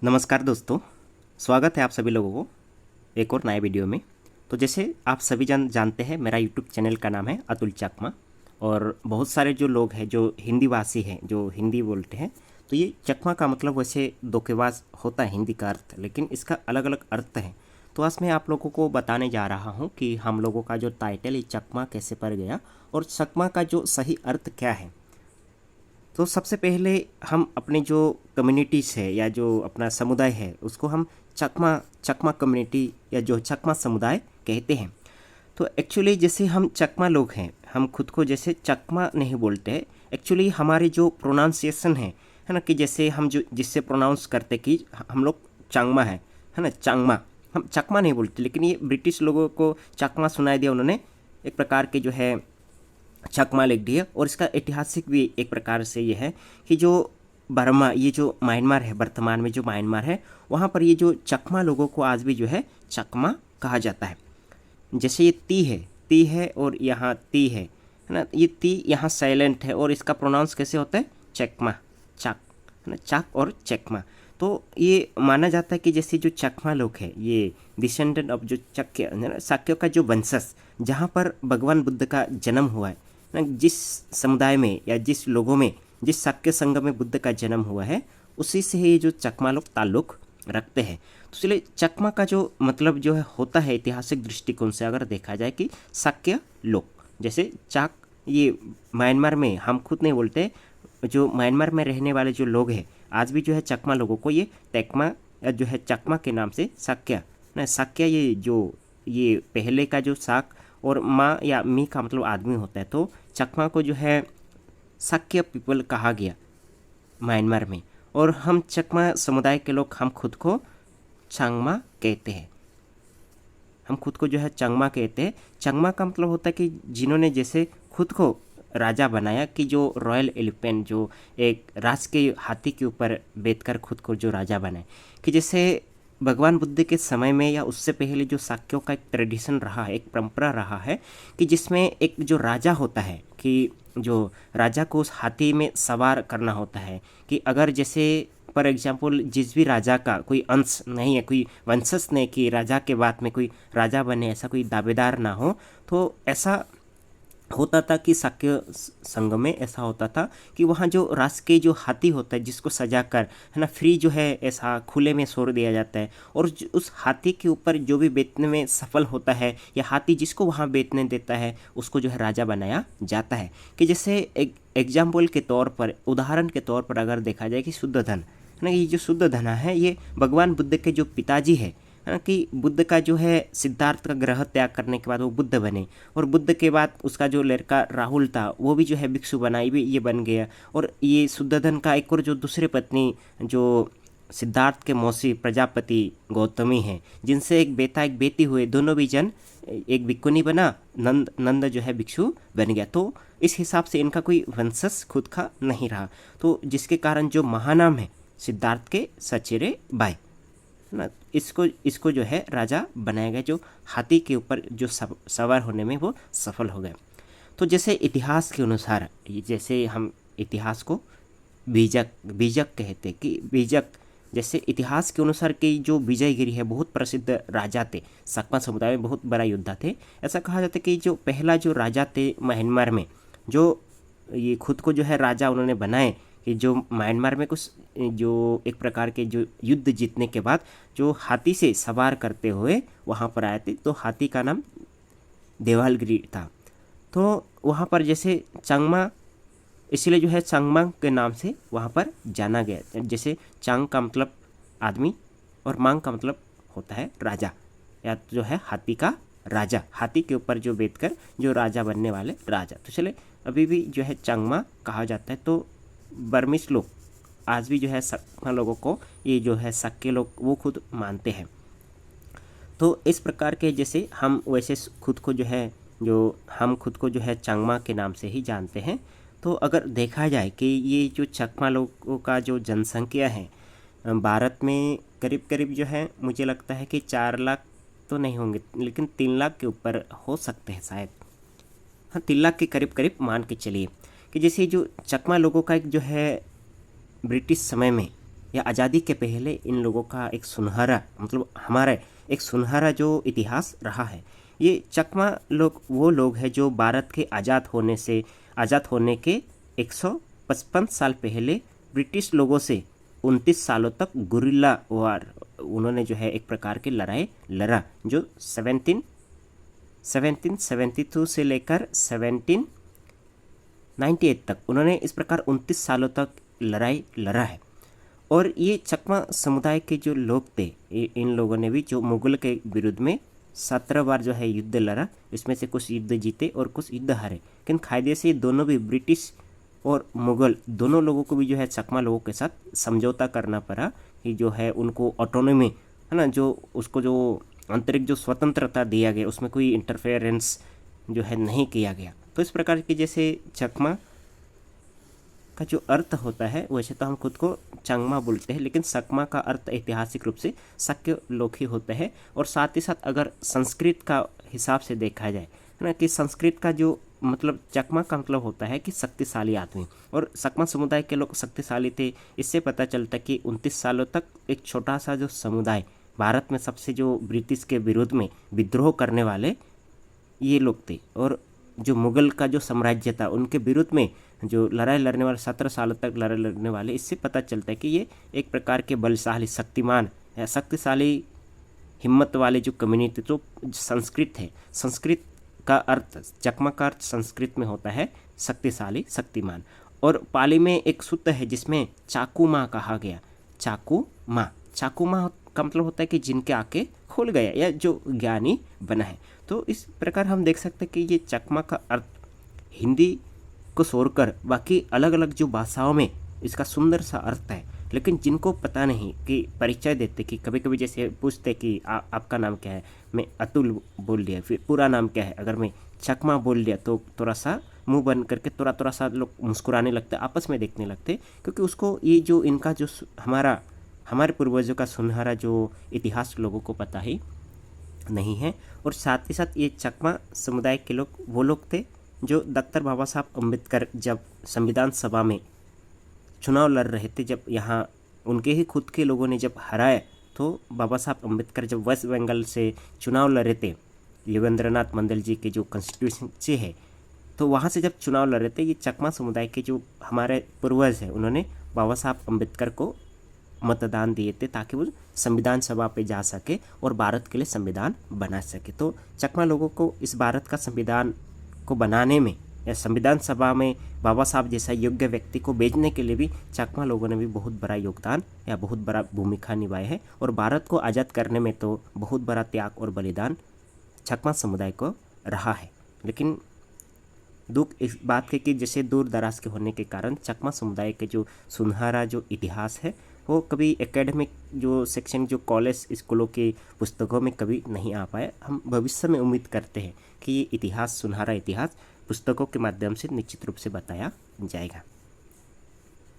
नमस्कार दोस्तों, स्वागत है आप सभी लोगों को एक और नए वीडियो में। तो जैसे आप सभी जानते हैं, मेरा यूट्यूब चैनल का नाम है अतुल चकमा। और बहुत सारे जो लोग हैं जो हिंदी भाषी हैं, जो हिंदी बोलते हैं, तो ये चकमा का मतलब वैसे धोखेबाज होता है हिंदी का अर्थ, लेकिन इसका अलग अलग अर्थ है। तो आज मैं आप लोगों को बताने जा रहा हूँ कि हम लोगों का जो टाइटल है चकमा कैसे पड़ गया और चकमा का जो सही अर्थ क्या है। तो सबसे पहले हम अपने जो कम्युनिटीज़ है या जो अपना समुदाय है उसको हम चकमा चकमा कम्युनिटी या जो चकमा समुदाय कहते हैं। तो एक्चुअली जैसे हम चकमा लोग हैं, हम खुद को जैसे चकमा नहीं बोलते हैं। एक्चुअली हमारे जो प्रोनाउंसिएशन है ना, कि जैसे हम जो जिससे प्रोनाउंस करते कि हम लोग चांगमा है ना, चांगमा। हम चकमा नहीं बोलते, लेकिन ये ब्रिटिश लोगों को चकमा सुनाई दिया, उन्होंने एक प्रकार के जो है चकमा लिख दिया। और इसका ऐतिहासिक भी एक प्रकार से ये है कि जो बर्मा, ये जो म्यांमार है, वर्तमान में जो म्यांमार है, वहाँ पर ये जो चकमा लोगों को आज भी जो है चकमा कहा जाता है। जैसे ये ती है और यहाँ ती है ना, ये ती यहाँ साइलेंट है और इसका प्रोनाउंस कैसे होता है, चकमा, चक है ना, चक और चकमा। तो ये माना जाता है कि जैसे जो चकमा लोग हैं, ये डिसेंडेंट ऑफ जो चक्य है ना, शाक्यों का जो वंशज, जहाँ पर भगवान बुद्ध का जन्म हुआ है ना, जिस समुदाय में या जिस लोगों में, जिस शाक्य संघ में बुद्ध का जन्म हुआ है, उसी से ये जो चकमा लोग ताल्लुक रखते हैं। तो इसलिए चकमा का जो मतलब जो है होता है ऐतिहासिक दृष्टिकोण से अगर देखा जाए कि शाक्य लोग, जैसे चाक, ये म्यांमार में हम खुद नहीं बोलते, जो म्यांमार में रहने वाले जो लोग हैं आज भी जो है चकमा लोगों को ये तेकमा या जो है चकमा के नाम से शाक्य ना, शाक्य ये पहले का जो शाक और माँ या मी का मतलब आदमी होता है, तो चकमा को जो है शाक्य पीपल कहा गया म्यांमार में। और हम चकमा समुदाय के लोग हम खुद को चांगमा कहते हैं। हम खुद को जो है चंगमा कहते हैं। चंगमा का मतलब होता है कि जिन्होंने जैसे खुद को राजा बनाया, कि जो रॉयल एलिफेंट, जो एक राज के हाथी के ऊपर बैठकर खुद को जो राजा बनाए। कि जैसे भगवान बुद्ध के समय में या उससे पहले जो शाक्यों का एक ट्रेडिशन रहा है, एक परंपरा रहा है, कि जिसमें एक जो राजा होता है, कि जो राजा को उस हाथी में सवार करना होता है। कि अगर जैसे फॉर एग्जाम्पल जिस भी राजा का कोई अंश नहीं है, कोई वंशज नहीं, कि राजा के बाद में कोई राजा बने, ऐसा कोई दावेदार ना हो, तो ऐसा होता था कि शाक्य संघ में ऐसा होता था कि वहाँ जो राष्ट्र के जो हाथी होता है, जिसको सजा कर है ना फ्री जो है ऐसा खुले में छोड़ दिया जाता है, और उस हाथी के ऊपर जो भी बेचने में सफल होता है या हाथी जिसको वहाँ बेचने देता है, उसको जो है राजा बनाया जाता है। कि जैसे एक एग्जाम्पल के तौर पर, उदाहरण के तौर पर अगर देखा जाए कि शुद्ध धन है ना, ये जो शुद्ध धन है, ये भगवान बुद्ध के जो पिताजी है ना, कि बुद्ध का जो है सिद्धार्थ का ग्रह त्याग करने के बाद वो बुद्ध बने, और बुद्ध के बाद उसका जो लड़का राहुल था वो भी जो है भिक्षु बना, ये भी ये बन गया। और ये शुद्धोधन का एक और जो दूसरे पत्नी, जो सिद्धार्थ के मौसी प्रजापति गौतमी हैं, जिनसे एक बेटा एक बेटी हुए, दोनों भी जन, एक भिक्खुनी बना, नंद जो है भिक्षु बन गया। तो इस हिसाब से इनका कोई वंशज खुद का नहीं रहा, तो जिसके कारण जो महानाम है सिद्धार्थ के सचेरे बाई ना, इसको जो है राजा बनाया गया, जो हाथी के ऊपर जो सवार होने में वो सफल हो गए। तो जैसे इतिहास के अनुसार, जैसे हम इतिहास को बीजक कहते हैं, कि बीजक, जैसे इतिहास के अनुसार कि जो विजयगिरी है बहुत प्रसिद्ध राजा थे, सकमा समुदाय में बहुत बड़ा योद्धा थे। ऐसा कहा जाता है कि जो पहला जो राजा थे म्यांमार में, जो ये खुद को जो है राजा उन्होंने बनाए, कि जो म्यांमार में कुछ जो एक प्रकार के जो युद्ध जीतने के बाद जो हाथी से सवार करते हुए वहाँ पर आए थे, तो हाथी का नाम देवालगिरी था। तो वहाँ पर जैसे चांगमा, इसलिए जो है चांगमा के नाम से वहाँ पर जाना गया। जैसे चांग का मतलब आदमी और मांग का मतलब होता है राजा, या जो है हाथी का राजा, हाथी के ऊपर जो बैठकर जो राजा बनने वाले राजा। तो चले अभी भी जो है चांगमा कहा जाता है। तो बर्मिश लोग आज भी जो है सकमा लोगों को, ये जो है शाक्य लोग, वो खुद मानते हैं। तो इस प्रकार के जैसे हम वैसे खुद को जो है, जो हम खुद को जो है चांगमा के नाम से ही जानते हैं। तो अगर देखा जाए कि ये जो चकमा लोगों का जो जनसंख्या है भारत में, करीब करीब जो है मुझे लगता है कि 4 लाख तो नहीं होंगे, लेकिन 3 लाख के ऊपर हो सकते हैं शायद। हाँ, 3 लाख के करीब करीब मान के चलिए। कि जैसे जो चकमा लोगों का एक जो है ब्रिटिश समय में या आज़ादी के पहले इन लोगों का एक सुनहरा, मतलब हमारा एक सुनहरा जो इतिहास रहा है। ये चकमा लोग वो लोग हैं जो भारत के आज़ाद होने के 155 साल पहले ब्रिटिश लोगों से 29 सालों तक गुरिल्ला वार उन्होंने जो है एक प्रकार की लड़ाई लड़ा, जो 1772 से लेकर 1798 तक उन्होंने इस प्रकार 29 सालों तक लड़ाई लड़ा है। और ये चकमा समुदाय के जो लोग थे, इन लोगों ने भी जो मुगल के विरुद्ध में 17 बार जो है युद्ध लड़ा, इसमें से कुछ युद्ध जीते और कुछ युद्ध हारे। लेकिन कायदे से दोनों भी ब्रिटिश और मुगल दोनों लोगों को भी जो है चकमा लोगों के साथ समझौता करना पड़ा कि जो है उनको ऑटोनॉमी है ना, जो उसको जो आंतरिक जो स्वतंत्रता दिया गया उसमें कोई इंटरफेरेंस जो है नहीं किया गया। तो इस प्रकार की जैसे चकमा का जो अर्थ होता है, वैसे तो हम खुद को चंगमा बोलते हैं, लेकिन सकमा का अर्थ ऐतिहासिक रूप से शक्य लोग ही होते हैं। और साथ ही साथ अगर संस्कृत का हिसाब से देखा जाए है ना, कि संस्कृत का जो मतलब चकमा का मतलब होता है कि शक्तिशाली आदमी, और सकमा समुदाय के लोग शक्तिशाली थे। इससे पता चलता कि 29 सालों तक एक छोटा सा जो समुदाय भारत में सबसे जो ब्रिटिश के विरोध में विद्रोह करने वाले ये लोग थे, और जो मुगल का जो साम्राज्य था उनके विरुद्ध में जो लड़ाई लड़ने वाले 17 सालों तक लड़ाई लड़ने वाले, इससे पता चलता है कि ये एक प्रकार के बलशाली, शक्तिमान या शक्तिशाली हिम्मत वाले जो कम्युनिटी जो संस्कृत है। संस्कृत का अर्थ, चकमा का अर्थ संस्कृत में होता है शक्तिशाली, शक्तिमान। और पाली में एक सूत्र है जिसमें चाकू माँ कहा गया। चाकू माँ का मतलब होता है कि जिनके आंखें खुल गया या जो ज्ञानी बना है। तो इस प्रकार हम देख सकते हैं कि ये चकमा का अर्थ हिंदी को छोड़कर बाकी अलग अलग जो भाषाओं में इसका सुंदर सा अर्थ है। लेकिन जिनको पता नहीं कि परिचय देते कि कभी कभी जैसे पूछते कि आपका नाम क्या है, मैं अतुल बोल दिया, फिर पूरा नाम क्या है, अगर मैं चकमा बोल दिया तो थोड़ा सा मुंह बंद करके थोड़ा सा लोग मुस्कुराने लगते, आपस में देखने लगते, क्योंकि उसको ये जो इनका जो हमारे पूर्वजों का सुनहरा जो इतिहास लोगों को पता ही नहीं है। और साथ ही साथ ये चकमा समुदाय के लोग वो लोग थे जो डॉक्टर बाबा साहब अम्बेडकर जब संविधान सभा में चुनाव लड़ रहे थे, जब यहाँ उनके ही खुद के लोगों ने जब हराए, तो बाबा साहब अम्बेडकर जब वेस्ट बंगाल से चुनाव लड़ रहे थे, योगेंद्रनाथ मंडल जी के जो कॉन्स्टिट्यूंसी है, तो वहाँ से जब चुनाव लड़ रहे थे, ये चकमा समुदाय के जो हमारे पूर्वज हैं उन्होंने बाबा साहब अम्बेडकर को मतदान दिए थे ताकि वो संविधान सभा पे जा सके और भारत के लिए संविधान बना सके। तो चकमा लोगों को इस भारत का संविधान को बनाने में या संविधान सभा में बाबा साहब जैसा योग्य व्यक्ति को भेजने के लिए भी चकमा लोगों ने भी बहुत बड़ा योगदान या बहुत बड़ा भूमिका निभाई है। और भारत को आज़ाद करने में तो बहुत बड़ा त्याग और बलिदान चकमा समुदाय को रहा है। लेकिन दुख इस बात के कि जैसे दूर दराज के होने के कारण चकमा समुदाय के जो सुनहरा जो इतिहास है वो कभी एकेडमिक जो सेक्शन जो कॉलेज स्कूलों के पुस्तकों में कभी नहीं आ पाए। हम भविष्य में उम्मीद करते हैं कि ये इतिहास, सुनहरा इतिहास पुस्तकों के माध्यम से निश्चित रूप से बताया जाएगा।